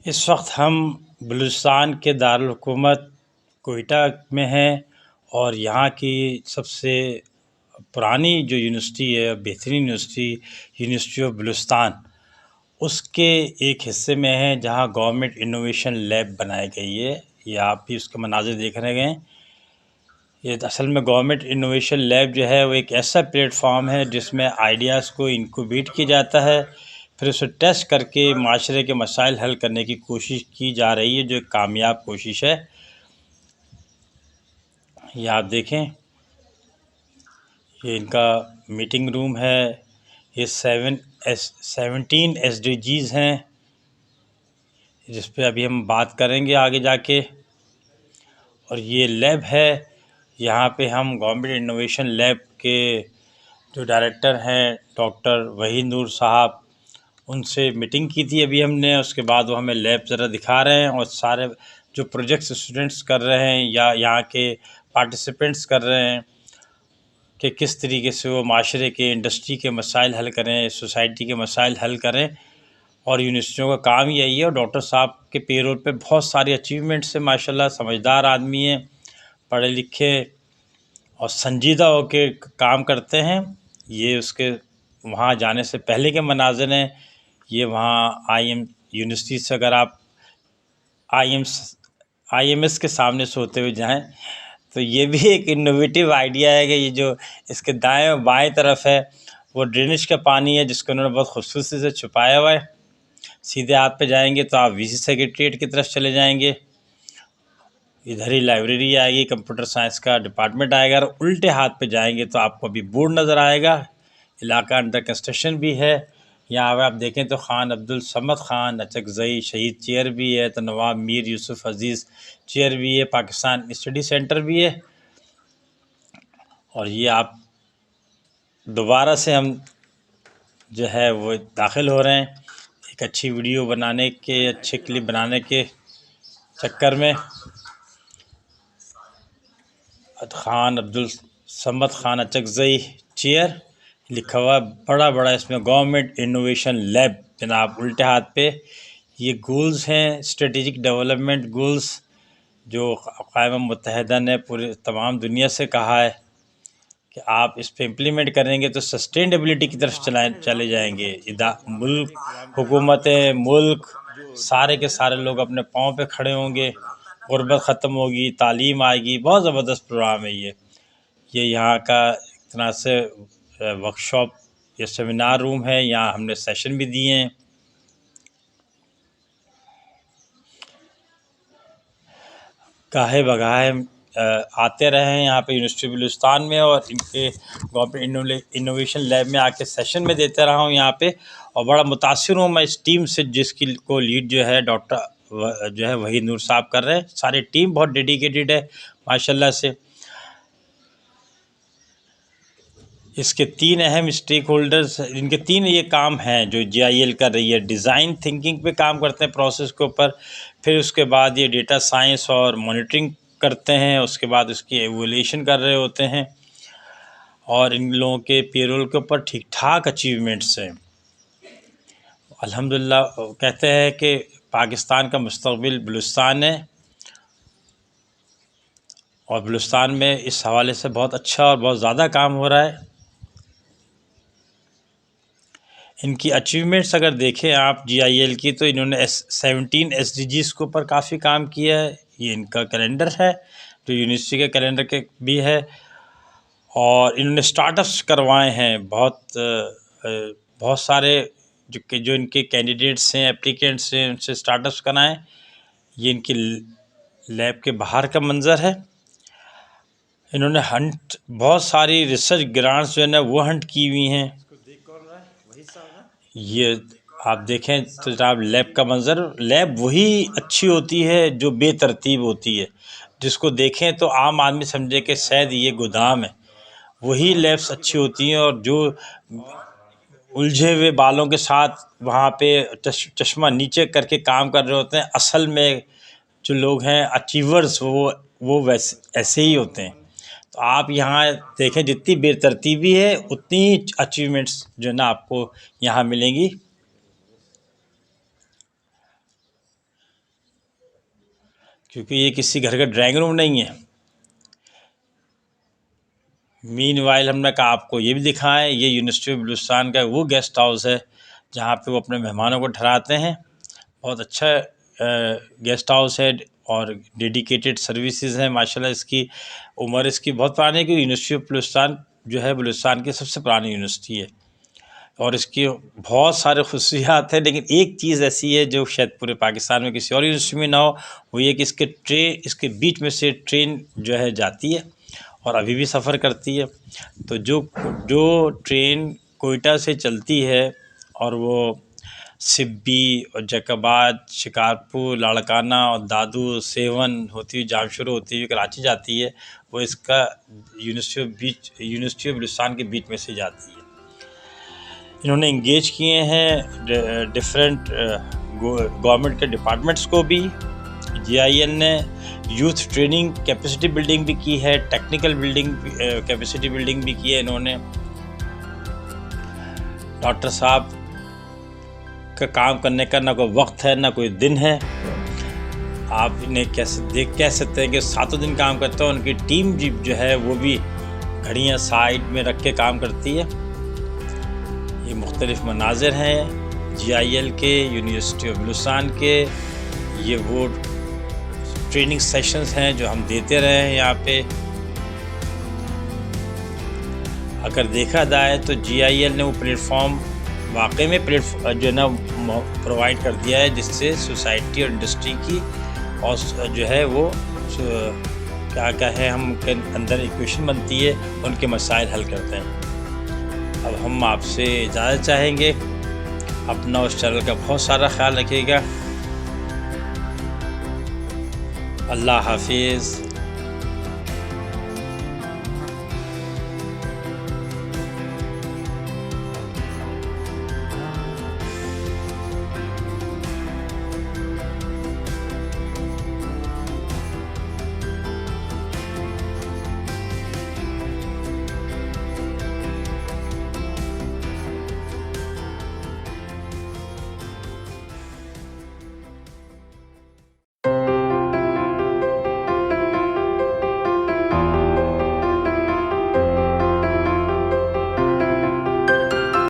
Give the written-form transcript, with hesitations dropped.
इस वक्त हम बलूचिस्तान के दारुल हुकूमत कोयटा में हैं और यहाँ की सबसे पुरानी जो यूनिवर्सिटी है, बेहतरीन यूनिवर्सिटी ऑफ बलूचिस्तान, उसके एक हिस्से में है जहाँ गवर्नमेंट इनोवेशन लैब बनाई गई है। ये आप भी उसके मनाज़िर देख रहे हैं। ये असल में गवर्नमेंट इनोवेशन लैब जो है वो एक ऐसा प्लेटफॉर्म है जिसमें आइडियाज़ को इनक्यूबेट किया जाता है, फिर उसे टेस्ट करके माशरे के मसाइल हल करने की कोशिश की जा रही है, जो एक कामयाब कोशिश है। ये आप देखें, ये इनका मीटिंग रूम है। ये 17 SDGs हैं जिस पे अभी हम बात करेंगे आगे जाके। और ये लैब है, यहाँ पे हम गवर्नमेंट इनोवेशन लैब के जो डायरेक्टर हैं डॉक्टर वहीद नूर साहब, उनसे मीटिंग की थी अभी हमने। उसके बाद वो हमें लैब ज़रा दिखा रहे हैं और सारे जो प्रोजेक्ट्स स्टूडेंट्स कर रहे हैं या यहाँ के पार्टिसिपेंट्स कर रहे हैं कि किस तरीके से वो माशरे के, इंडस्ट्री के मसाइल हल करें, सोसाइटी के मसाइल हल करें। और यूनिवर्सिटियों का काम यही है। और डॉक्टर साहब के पेरोल पे बहुत सारे अचीवमेंट्स हैं माशाल्लाह। समझदार आदमी हैं, पढ़े लिखे और संजीदा होकर काम करते हैं। ये उसके वहाँ जाने से पहले के मनाज़िर हैं। ये वहाँ IM यूनिवर्सिटी से अगर आप IMS के सामने से होते हुए जाएं तो ये भी एक इनोवेटिव आइडिया है कि ये जो इसके दाएं और बाएं तरफ है वो ड्रेनेज का पानी है जिसको उन्होंने बहुत खूबसूरती से छुपाया हुआ है। सीधे हाथ पे जाएंगे तो आप VC सेक्रेटरीट की तरफ चले जाएंगे, इधर ही लाइब्रेरी आएगी, कंप्यूटर साइंस का डिपार्टमेंट आएगा। और उल्टे हाथ पे जाएंगे तो आपको अभी बोर्ड नज़र आएगा। इलाका अंडर कंस्ट्रक्शन भी है। यहाँ पर आप देखें तो ख़ान अब्दुल समद ख़ान अचकज़ई शहीद चेयर भी है, तो नवाब मीर यूसुफ अज़ीज़ चेयर भी है, पाकिस्तान स्टडी सेंटर भी है। और ये आप दोबारा से हम जो है वो दाखिल हो रहे हैं एक अच्छी वीडियो बनाने के, अच्छे क्लिप बनाने के चक्कर में। ख़ान अब्दुल समद ख़ान अचकज़ई चेयर लिखा हुआ बड़ा बड़ा, इसमें गवर्नमेंट इनोवेशन लैब जनाब उल्टे हाथ पे। ये गोल्स हैं, स्ट्रेटेजिक डेवलपमेंट गोल्स, जो अक़वाम मुत्तहिदा ने पूरे तमाम दुनिया से कहा है कि आप इस पे इम्प्लीमेंट करेंगे तो सस्टेनेबिलिटी की तरफ चले जाएंगे। मुल्क, हुकूमतें, मुल्क सारे के सारे लोग अपने पाँव पे खड़े होंगे, गुर्बत ख़त्म होगी, तालीम आएगी। बहुत ज़बरदस्त प्रोग्राम है ये यहाँ का एक तरह से वर्कशॉप या सेमिनार रूम है। यहाँ हमने सेशन भी दिए हैं। गाहे बगाहे आते रहे हैं यहाँ पे यूनिवर्सिटी बलूचिस्तान में, और इनके गवर्नमेंट इनोवेशन लैब में आके सेशन में देते रहा हूँ यहाँ पे। और बड़ा मुतासिर हूँ मैं इस टीम से जिसकी को लीड जो है डॉक्टर जो है वहीद नूर साहब कर रहे हैं। सारी टीम बहुत डेडिकेटेड है माशाल्लाह से। इसके 3 अहम स्टेक होल्डर्स, इनके 3 ये काम हैं जो GIL कर रही है। डिज़ाइन थिंकिंग पे काम करते हैं प्रोसेस के ऊपर, फिर उसके बाद ये डेटा साइंस और मॉनिटरिंग करते हैं, उसके बाद उसकी एवोल्यूशन कर रहे होते हैं। और इन लोगों के पेरोल के ऊपर ठीक ठाक अचीवमेंट्स हैं अल्हम्दुलिल्लाह। कहते हैं कि पाकिस्तान का मुस्तक़बिल बलूचिस्तान है, और बलूचिस्तान में इस हवाले से बहुत अच्छा और बहुत ज़्यादा काम हो रहा है। इनकी अचीवमेंट्स अगर देखें आप GIL की, तो इन्होंने 17 SDGs के ऊपर काफ़ी काम किया है। ये इनका कैलेंडर है जो यूनिवर्सिटी के कैलेंडर के भी है। और इन्होंने स्टार्टअप्स करवाए हैं बहुत सारे, जो इनके कैंडिडेट्स हैं, एप्लीकेंट्स हैं, उनसे स्टार्टअप्स कराएं। ये इनकी लैब के बाहर का मंज़र है। इन्होंने बहुत सारी रिसर्च ग्रांट्स जो है ना वो हंट की हुई हैं। ये आप देखें तो जनाब लैब का मंज़र, लैब वही अच्छी होती है जो बेतरतीब होती है। जिसको देखें तो आम आदमी समझे कि शायद ये गोदाम है, वही लैब्स अच्छी होती हैं। और जो उलझे हुए बालों के साथ वहाँ पे चश्मा नीचे करके काम कर रहे होते हैं, असल में जो लोग हैं अचीवर्स, वो वैसे ऐसे ही होते हैं। तो आप यहाँ देखें, जितनी बेतरतीबी है उतनी अचीवमेंट्स जो है ना आपको यहाँ मिलेंगी। क्योंकि ये किसी घर का ड्राइंग रूम नहीं है। मीनवाइल हमने कहा आपको ये भी दिखाएं, ये यूनिवर्सिटी ऑफ बलूचिस्तान का वो गेस्ट हाउस है जहाँ पे वो अपने मेहमानों को ठहराते हैं। बहुत अच्छा गेस्ट हाउस है और डेडिकेटेड सर्विसेज हैं माशाल्लाह। इसकी उम्र इसकी बहुत पुरानी है, क्योंकि यूनिवर्सिटी ऑफ बलूचिस्तान जो है बलूचिस्तान की सबसे पुरानी यूनिवर्सिटी है और इसकी बहुत सारे खसूसियात हैं। लेकिन एक चीज़ ऐसी है जो शायद पूरे पाकिस्तान में किसी और यूनिवर्सिटी में ना हो, वो ये कि इसके बीच में से ट्रेन जो है जाती है और अभी भी सफ़र करती है। तो जो ट्रेन कोयटा से चलती है और वो सिब्बी और जैकबाद, शिकारपुर, लाड़काना और दादू, सेवन होती हुई जामशुरू होती हुई कराची जाती है, वो इसका यूनिवर्सिटी ऑफ बलूचिस्तान के बीच में से जाती है। इन्होंने इंगेज किए हैं डिफरेंट गवर्नमेंट के डिपार्टमेंट्स को भी। GIL ने यूथ ट्रेनिंग कैपेसिटी बिल्डिंग भी की है, टेक्निकल बिल्डिंग कैपेसिटी बिल्डिंग भी की है इन्होंने। डॉक्टर साहब का काम करने का ना कोई वक्त है ना कोई दिन है। आप इन्हें कैसे कह सकते हैं कि सातों दिन काम करते हैं। उनकी टीम जो है वो भी घड़ियाँ साइड में रख के काम करती है। ये मुख्तलिफ मनाज़िर हैं GIL के, यूनिवर्सिटी ऑफ बलूचिस्तान के। ये वो ट्रेनिंग सेशंस हैं जो हम देते रहे हैं यहाँ पे। अगर देखा जाए तो GIL ने वो प्लेटफॉर्म वाकई में जो है ना प्रोवाइड कर दिया है, जिससे सोसाइटी और इंडस्ट्री की और जो है वो क्या कहें हम के अंदर इक्वेशन बनती है, उनके मसाइल हल करते हैं। अब हम आपसे इजाज़त चाहेंगे। अपना उस चैनल का बहुत सारा ख्याल रखिएगा। अल्लाह हाफिज़।